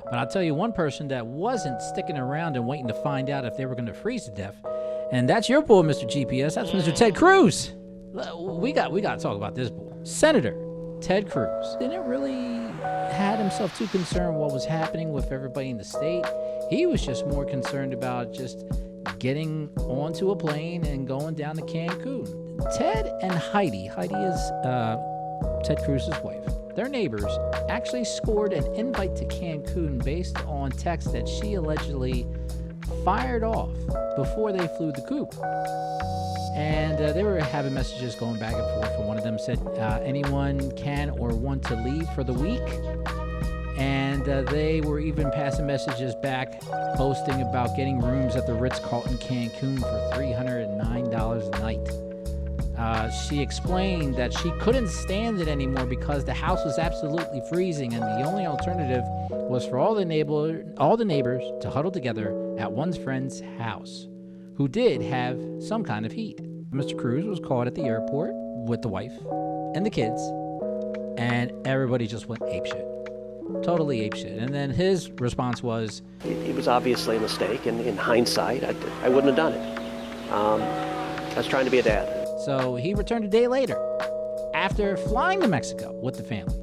But I'll tell you one person that wasn't sticking around and waiting to find out if they were going to freeze to death, and that's your boy, Mr. GPS. That's Mr. Ted Cruz. We got to talk about this boy. Senator Ted Cruz didn't really had himself too concerned what was happening with everybody in the state. He was just more concerned about just getting onto a plane and going down to Cancun. Ted and Heidi is Ted Cruz's wife. Their neighbors actually scored an invite to Cancun based on texts that she allegedly fired off before they flew the coop. And they were having messages going back and forth. And one of them said, anyone can or want to leave for the week? And they were even passing messages back, posting about getting rooms at the Ritz-Carlton Cancun for $309 a night. She explained that she couldn't stand it anymore because the house was absolutely freezing, and the only alternative was for all the neighbors to huddle together at one friend's house, who did have some kind of heat. Mr. Cruz was caught at the airport with the wife and the kids, and everybody just went apeshit. Totally apeshit. And then his response was, it was obviously a mistake, and in hindsight, I wouldn't have done it. I was trying to be a dad. So he returned a day later after flying to Mexico with the family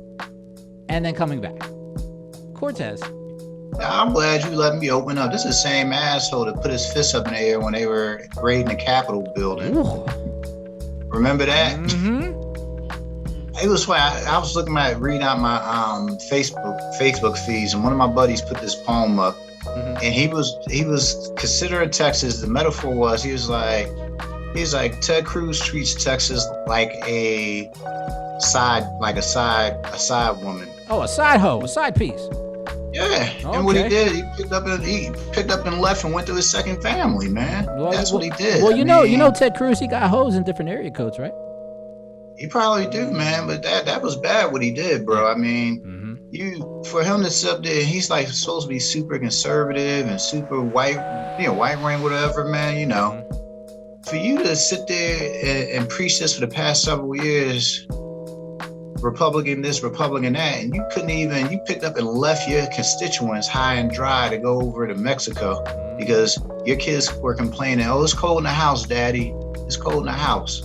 and then coming back. Cortez. I'm glad you let me open up. This is the same asshole that put his fists up in the air when they were raiding the Capitol building. Ooh. Remember that? Mm-hmm. It was funny. I was reading out my Facebook feeds, and one of my buddies put this poem up, and he was considering Texas. The metaphor was he was like Ted Cruz treats Texas like a side woman. Oh, a side hoe, a side piece. Yeah, Okay. And what he did, he picked up and left and went to his second family, man. That's what he did. Well, you know, Ted Cruz, he got hoes in different area codes, right? He probably do, man. But that was bad what he did, bro. I mean, for him to sit up there, he's like supposed to be super conservative and super white, white ring, whatever, man. You know, for you to sit there and preach this for the past several years. Republican this, Republican that, and you picked up and left your constituents high and dry to go over to Mexico because your kids were complaining, oh, it's cold in the house, Daddy. It's cold in the house.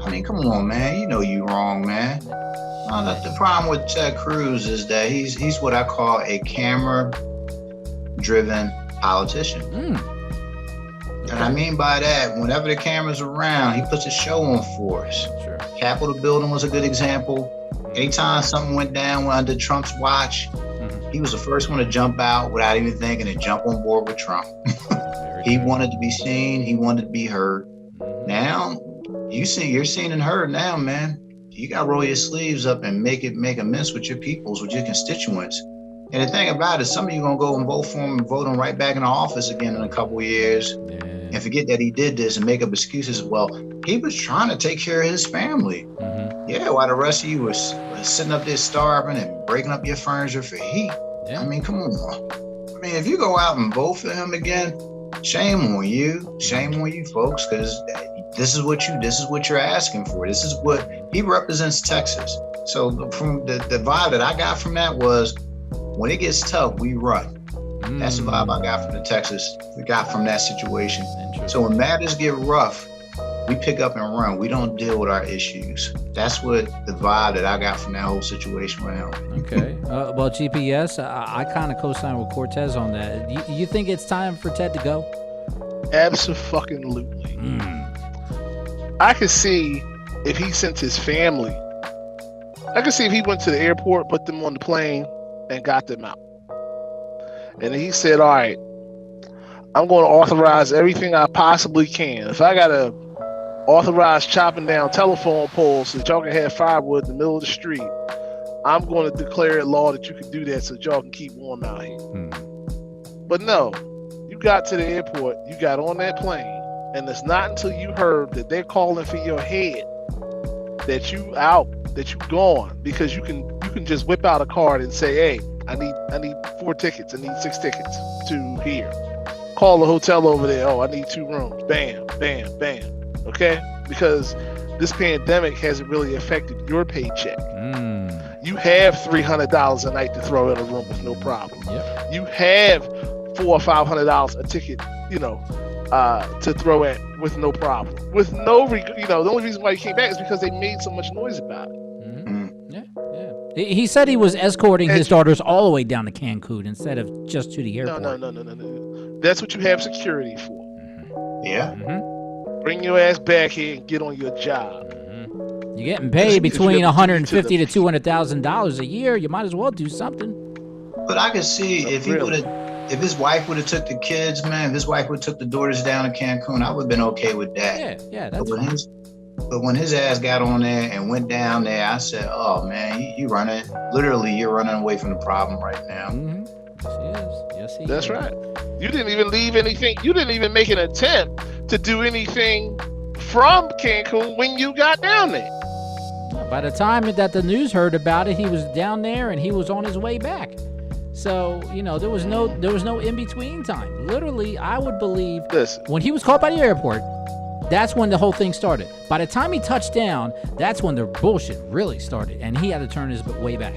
I mean, come on, man. You know you wrong, man. The problem with Ted Cruz is that he's what I call a camera-driven politician. And I mean by that, whenever the camera's around, he puts a show on for us. Sure. Capitol building was a good example. Anytime something went down under Trump's watch, he was the first one to jump out without even thinking and jump on board with Trump. He wanted to be seen. He wanted to be heard. Now, you're seen and heard now, man. You got to roll your sleeves up and make amends with your peoples, with your constituents. And the thing about it, some of you going to go and vote for him and vote him right back in the office again in a couple of years and forget that he did this and make up excuses. Well, he was trying to take care of his family. Yeah, while the rest of you was sitting up there starving and breaking up your furniture for heat. I mean, come on. I mean, if you go out and vote for him again, shame on you. Shame on you folks, because this is what you're asking for. This is what he represents Texas. So from the vibe that I got from that was when it gets tough, we run. That's the vibe I got from from that situation. So when matters get rough, we pick up and run. We don't deal with our issues. That's what the vibe that I got from that whole situation right now. Okay. Well, GPS, I kind of co-sign with Cortez on that. You think it's time for Ted to go? Absolutely. I could see if he sent his family. I could see if he went to the airport, put them on the plane, and got them out. And he said, all right, I'm going to authorize everything I possibly can. If I got to authorize chopping down telephone poles so that y'all can have firewood in the middle of the street, I'm going to declare it law that you can do that so that y'all can keep warm out here. But no, you got to the airport, you got on that plane, and it's not until you heard that they're calling for your head that you gone, because you can just whip out a card and say, hey, I need 4 tickets, I need 6 tickets to here. Call the hotel over there, oh, I need 2 rooms. Bam, bam, bam. Okay? Because this pandemic hasn't really affected your paycheck. You have $300 a night to throw in a room with no problem. Yep. You have $400 or $500 a ticket, to throw at with no problem. With no, the only reason why he came back is because they made so much noise about it. Mm-hmm. Yeah. He said he was escorting his daughters all the way down to Cancun instead of just to the airport. No. That's what you have security for. Mm-hmm. Yeah. Mm-hmm. Bring your ass back here and get on your job. Mm-hmm. You're getting paid between $150,000 to $200,000 a year. You might as well do something. But I could see if he would have. If his wife would have took the kids, man, if his wife would have took the daughters down to Cancun, I would have been okay with that. Yeah, that's fine. But when his ass got on there and went down there, I said, oh, man, you're running away from the problem right now. Mm-hmm. Yes, he is. That's right. You didn't even leave anything. You didn't even make an attempt to do anything from Cancun when you got down there. By the time that the news heard about it, he was down there and he was on his way back. So, there was no in-between time. Literally, I would believe when he was caught by the airport, that's when the whole thing started. By the time he touched down, that's when the bullshit really started, and he had to turn his way back.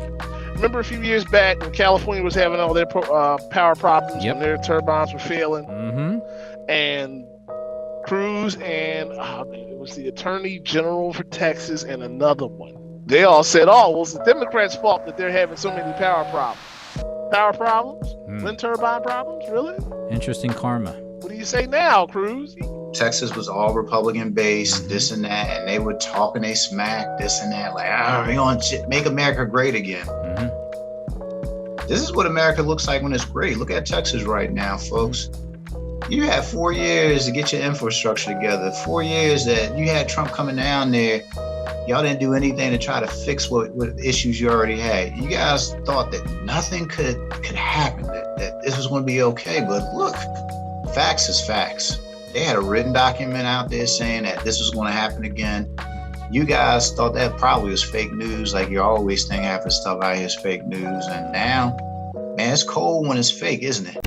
Remember a few years back when California was having all their power problems and their turbines were failing? Mm-hmm. And Cruz and it was the Attorney General for Texas and another one. They all said, it's the Democrats' fault that they're having so many power problems. Power problems? Wind turbine problems? Really? Interesting karma. What do you say now, Cruz? Texas was all Republican based, this and that, and they were talking they smack, this and that, like, we're going to make America great again. Mm-hmm. This is what America looks like when it's great. Look at Texas right now, folks. You had 4 years to get your infrastructure together. 4 years that you had Trump coming down there. Y'all didn't do anything to try to fix what issues you already had. You guys thought that nothing could happen, that this was going to be okay. But look, facts is facts. They had a written document out there saying that this was going to happen again. You guys thought that probably was fake news, like you always think half the stuff out here is fake news. And now, man, it's cold when it's fake, isn't it?